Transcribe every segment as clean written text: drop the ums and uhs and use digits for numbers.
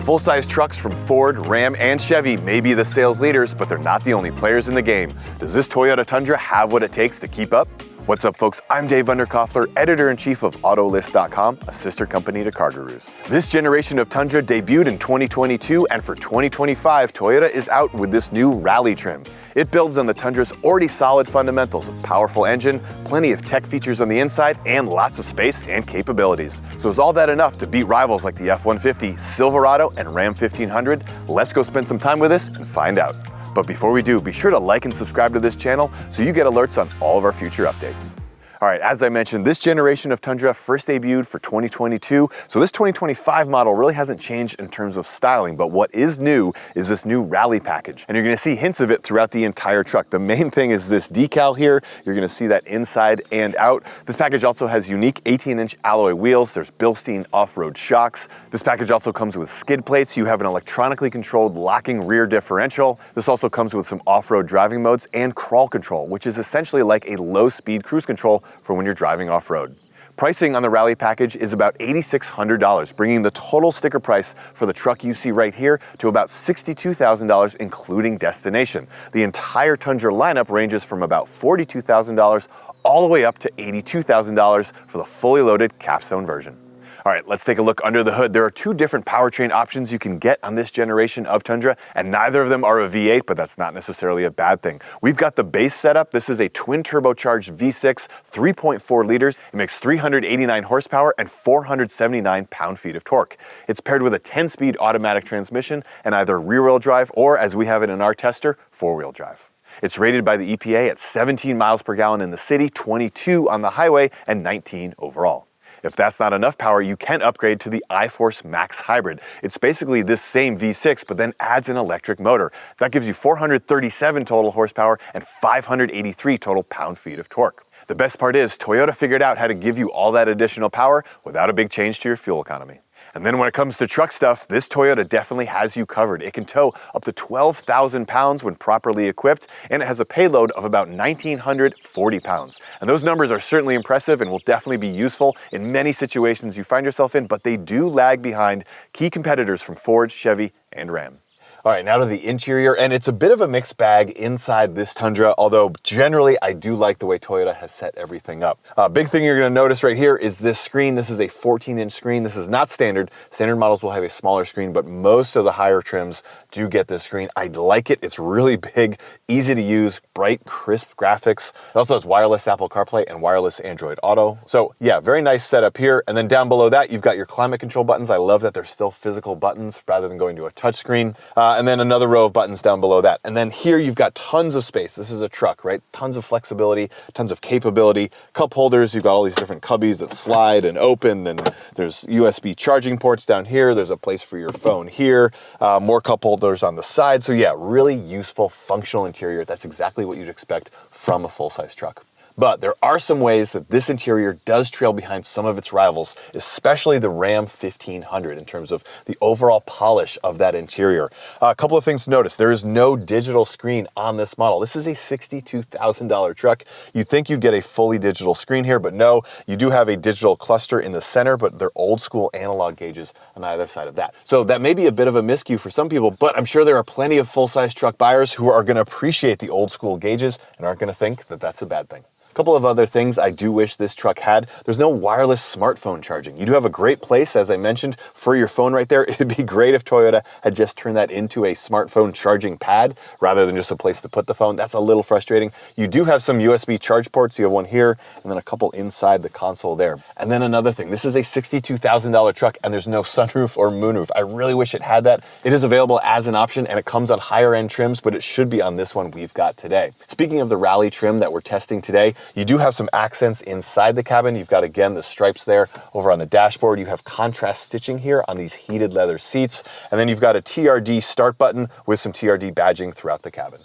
Full-size trucks from Ford, Ram, and Chevy may be the sales leaders, but they're not the only players in the game. Does this Toyota Tundra have what it takes to keep up? What's up, folks? I'm Dave Undercoffler, editor-in-chief of Autolist.com, a sister company to CarGurus. This generation of Tundra debuted in 2022, and for 2025, Toyota is out with this new rally trim. It builds on the Tundra's already solid fundamentals of powerful engine, plenty of tech features on the inside, and lots of space and capabilities. So is all that enough to beat rivals like the F-150, Silverado, and Ram 1500? Let's go spend some time with this and find out. But before we do, be sure to like and subscribe to this channel so you get alerts on all of our future updates. All right, as I mentioned, this generation of Tundra first debuted for 2022, so this 2025 model really hasn't changed in terms of styling, but what is new is this new rally package, and you're gonna see hints of it throughout the entire truck. The main thing is this decal here. You're gonna see that inside and out. This package also has unique 18-inch alloy wheels. There's Bilstein off-road shocks. This package also comes with skid plates. You have an electronically controlled locking rear differential. This also comes with some off-road driving modes and crawl control, which is essentially like a low-speed cruise control for when you're driving off-road. Pricing on the rally package is about $8,600, bringing the total sticker price for the truck you see right here to about $62,000, including destination. The entire Tundra lineup ranges from about $42,000 all the way up to $82,000 for the fully loaded capstone version. All right, let's take a look under the hood. There are two different powertrain options you can get on this generation of Tundra, and neither of them are a V8, but that's not necessarily a bad thing. We've got the base setup. This is a twin turbocharged V6, 3.4 liters. It makes 389 horsepower and 479 pound-feet of torque. It's paired with a 10-speed automatic transmission and either rear-wheel drive or, as we have it in our tester, four-wheel drive. It's rated by the EPA at 17 miles per gallon in the city, 22 on the highway, and 19 overall. If that's not enough power, you can upgrade to the iForce Max Hybrid. It's basically this same V6, but then adds an electric motor. That gives you 437 total horsepower and 583 total pound-feet of torque. The best part is, Toyota figured out how to give you all that additional power without a big change to your fuel economy. And then when it comes to truck stuff, this Toyota definitely has you covered. It can tow up to 12,000 pounds when properly equipped, and it has a payload of about 1,940 pounds. And those numbers are certainly impressive and will definitely be useful in many situations you find yourself in, but they do lag behind key competitors from Ford, Chevy, and Ram. All right, now to the interior, and it's a bit of a mixed bag inside this Tundra, although generally I do like the way Toyota has set everything up. Big thing you're gonna notice right here is this screen. This is a 14-inch screen. This is not standard. Standard models will have a smaller screen, but most of the higher trims do get this screen. I like it. It's really big, easy to use, bright, crisp graphics. It also has wireless Apple CarPlay and wireless Android Auto. So yeah, very nice setup here. And then down below that, you've got your climate control buttons. I love that they're still physical buttons rather than going to a touchscreen. And then another row of buttons down below that. And then here you've got tons of space. This is a truck, right? Tons of flexibility, tons of capability. Cup holders, you've got all these different cubbies that slide and open, and there's USB charging ports down here. There's a place for your phone here. More cup holders on the side. So yeah, really useful, functional interior. That's exactly what you'd expect from a full-size truck. But there are some ways that this interior does trail behind some of its rivals, especially the Ram 1500 in terms of the overall polish of that interior. A couple of things to notice. There is no digital screen on this model. This is a $62,000 truck. You'd think you'd get a fully digital screen here, but no, you do have a digital cluster in the center, but they're old school analog gauges on either side of that. So that may be a bit of a miscue for some people, but I'm sure there are plenty of full-size truck buyers who are gonna appreciate the old school gauges and aren't gonna think that that's a bad thing. A couple of other things I do wish this truck had. There's no wireless smartphone charging. You do have a great place, as I mentioned, for your phone right there. It'd be great if Toyota had just turned that into a smartphone charging pad rather than just a place to put the phone. That's a little frustrating. You do have some USB charge ports. You have one here and then a couple inside the console there. And then another thing, this is a $62,000 truck and there's no sunroof or moonroof. I really wish it had that. It is available as an option and it comes on higher end trims, but it should be on this one we've got today. Speaking of the rally trim that we're testing today, you do have some accents inside the cabin. You've got, again, the stripes there over on the dashboard. You have contrast stitching here on these heated leather seats. And then you've got a TRD start button with some TRD badging throughout the cabin.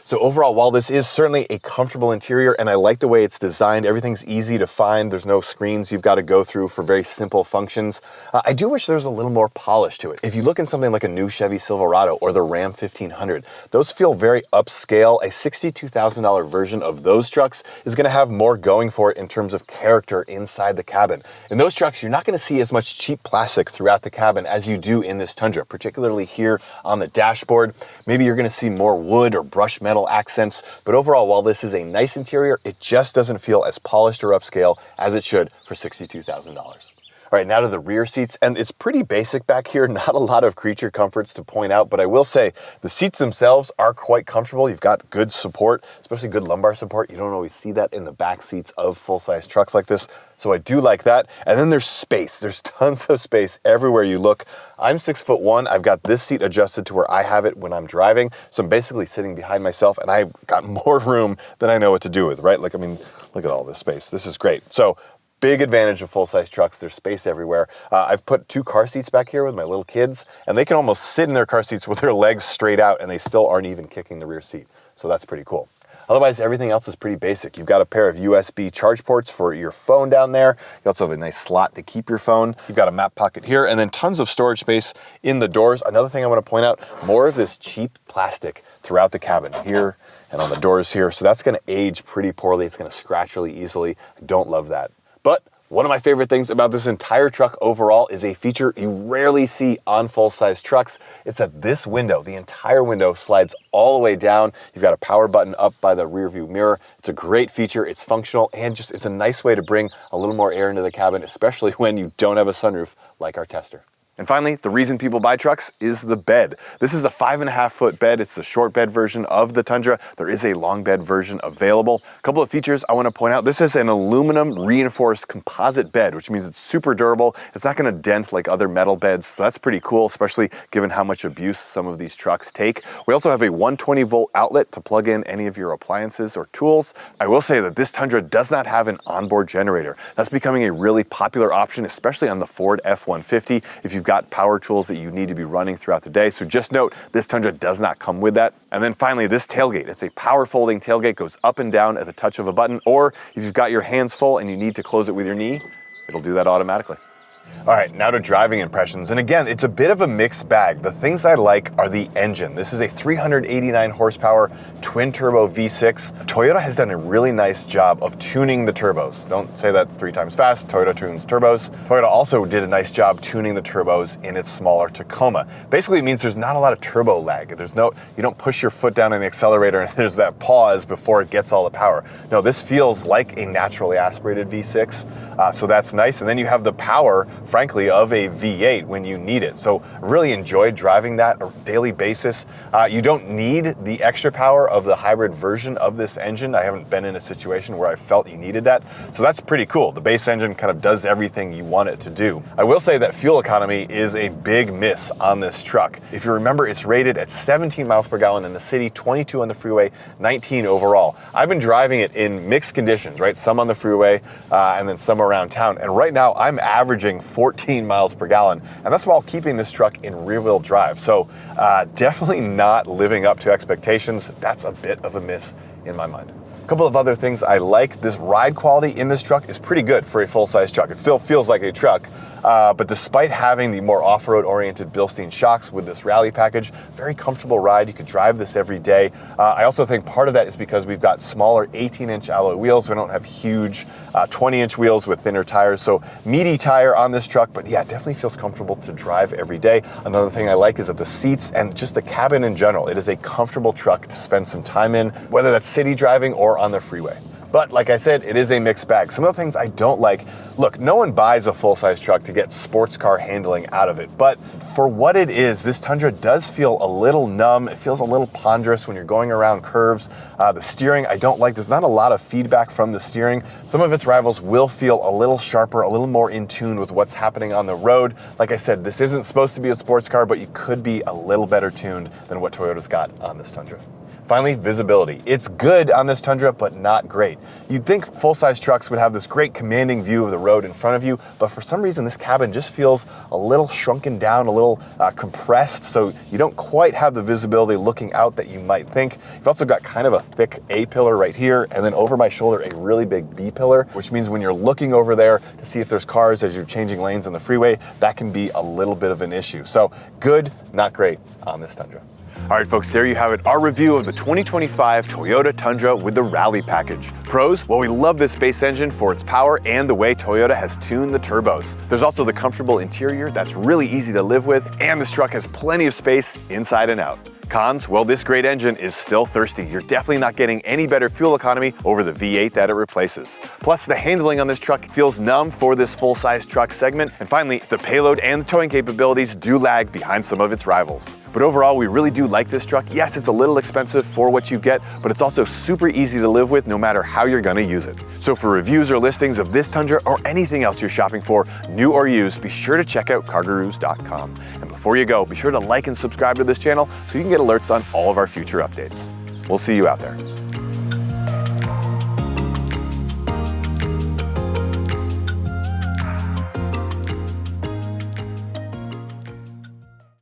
So overall, while this is certainly a comfortable interior and I like the way it's designed, everything's easy to find, there's no screens you've got to go through for very simple functions, I do wish there was a little more polish to it. If you look in something like a new Chevy Silverado or the Ram 1500, those feel very upscale. A $62,000 version of those trucks is going to have more going for it in terms of character inside the cabin. In those trucks, you're not going to see as much cheap plastic throughout the cabin as you do in this Tundra, particularly here on the dashboard. Maybe you're going to see more wood or brushed metal accents, but overall, while this is a nice interior, it just doesn't feel as polished or upscale as it should for $62,000. All right, now to the rear seats, and it's pretty basic back here, not a lot of creature comforts to point out, but I will say the seats themselves are quite comfortable. You've got good support, especially good lumbar support. You don't always see that in the back seats of full-size trucks like this, so I do like that. And then there's space. There's tons of space everywhere you look. I'm 6'1". I've got this seat adjusted to where I have it when I'm driving, so I'm basically sitting behind myself, and I've got more room than I know what to do with, right? Like, I mean, look at all this space. This is great. So big advantage of full-size trucks. There's space everywhere. I've put 2 car seats back here with my little kids, and they can almost sit in their car seats with their legs straight out, and they still aren't even kicking the rear seat. So that's pretty cool. Otherwise, everything else is pretty basic. You've got a pair of USB charge ports for your phone down there. You also have a nice slot to keep your phone. You've got a map pocket here, and then tons of storage space in the doors. Another thing I want to point out, more of this cheap plastic throughout the cabin here and on the doors here. So that's going to age pretty poorly. It's going to scratch really easily. I don't love that. But one of my favorite things about this entire truck overall is a feature you rarely see on full-size trucks. It's that this window, the entire window, slides all the way down. You've got a power button up by the rear view mirror. It's a great feature, it's functional, and just it's a nice way to bring a little more air into the cabin, especially when you don't have a sunroof like our Tester. And finally, the reason people buy trucks is the bed. This is the 5.5-foot bed. It's the short bed version of the Tundra. There is a long bed version available. A couple of features I want to point out. This is an aluminum reinforced composite bed, which means it's super durable. It's not going to dent like other metal beds. So that's pretty cool, especially given how much abuse some of these trucks take. We also have a 120-volt outlet to plug in any of your appliances or tools. I will say that this Tundra does not have an onboard generator. That's becoming a really popular option, especially on the Ford F-150. If you've got power tools that you need to be running throughout the day. So just note, this Tundra does not come with that. And then finally, this tailgate. It's a power folding tailgate, goes up and down at the touch of a button, or if you've got your hands full and you need to close it with your knee, it'll do that automatically. All right, now to driving impressions. And again, it's a bit of a mixed bag. The things I like are the engine. This is a 389 horsepower twin turbo V6. Toyota has done a really nice job of tuning the turbos. Don't say that 3 times fast. Toyota tunes turbos. Toyota also did a nice job tuning the turbos in its smaller Tacoma. Basically, it means there's not a lot of turbo lag. You don't push your foot down on the accelerator and there's that pause before it gets all the power. No, this feels like a naturally aspirated V6. So that's nice. And then you have the power, frankly, of a V8 when you need it. So I really enjoyed driving that on a daily basis. You don't need the extra power of the hybrid version of this engine. I haven't been in a situation where I felt you needed that. So that's pretty cool. The base engine kind of does everything you want it to do. I will say that fuel economy is a big miss on this truck. If you remember, it's rated at 17 miles per gallon in the city, 22 on the freeway, 19 overall. I've been driving it in mixed conditions, right? Some on the freeway and then some around town. And right now I'm averaging 14 miles per gallon, and that's while keeping this truck in rear-wheel drive. So definitely not living up to expectations. That's a bit of a miss in my mind. A couple of other things I like. This ride quality in this truck is pretty good for a full-size truck. It still feels like a truck, but despite having the more off-road oriented Bilstein shocks with this rally package, very comfortable ride. You could drive this every day. I also think part of that is because we've got smaller 18-inch alloy wheels. We don't have huge 20-inch wheels with thinner tires. So meaty tire on this truck, but yeah, it definitely feels comfortable to drive every day. Another thing I like is that the seats and just the cabin in general, it is a comfortable truck to spend some time in, whether that's city driving or on the freeway. But like I said, it is a mixed bag. Some of the things I don't like, look, no one buys a full-size truck to get sports car handling out of it. But for what it is, this Tundra does feel a little numb. It feels a little ponderous when you're going around curves. The steering, I don't like. There's not a lot of feedback from the steering. Some of its rivals will feel a little sharper, a little more in tune with what's happening on the road. Like I said, this isn't supposed to be a sports car, but you could be a little better tuned than what Toyota's got on this Tundra. Finally, visibility. It's good on this Tundra, but not great. You'd think full-size trucks would have this great commanding view of the road in front of you, but for some reason this cabin just feels a little shrunken down, a little compressed, so you don't quite have the visibility looking out that you might think. You've also got kind of a thick A pillar right here, and then over my shoulder a really big B pillar, which means when you're looking over there to see if there's cars as you're changing lanes on the freeway, that can be a little bit of an issue. So good, not great on this Tundra. All right, folks, there you have it. Our review of the 2025 Toyota Tundra with the Rally package. Pros? Well, we love this space engine for its power and the way Toyota has tuned the turbos. There's also the comfortable interior that's really easy to live with, and this truck has plenty of space inside and out. Cons? Well, this great engine is still thirsty. You're definitely not getting any better fuel economy over the V8 that it replaces. Plus, the handling on this truck feels numb for this full-size truck segment. And finally, the payload and the towing capabilities do lag behind some of its rivals. But overall, we really do like this truck. Yes, it's a little expensive for what you get, but it's also super easy to live with no matter how you're gonna use it. So for reviews or listings of this Tundra or anything else you're shopping for, new or used, be sure to check out CarGurus.com. And before you go, be sure to like and subscribe to this channel so you can get alerts on all of our future updates. We'll see you out there.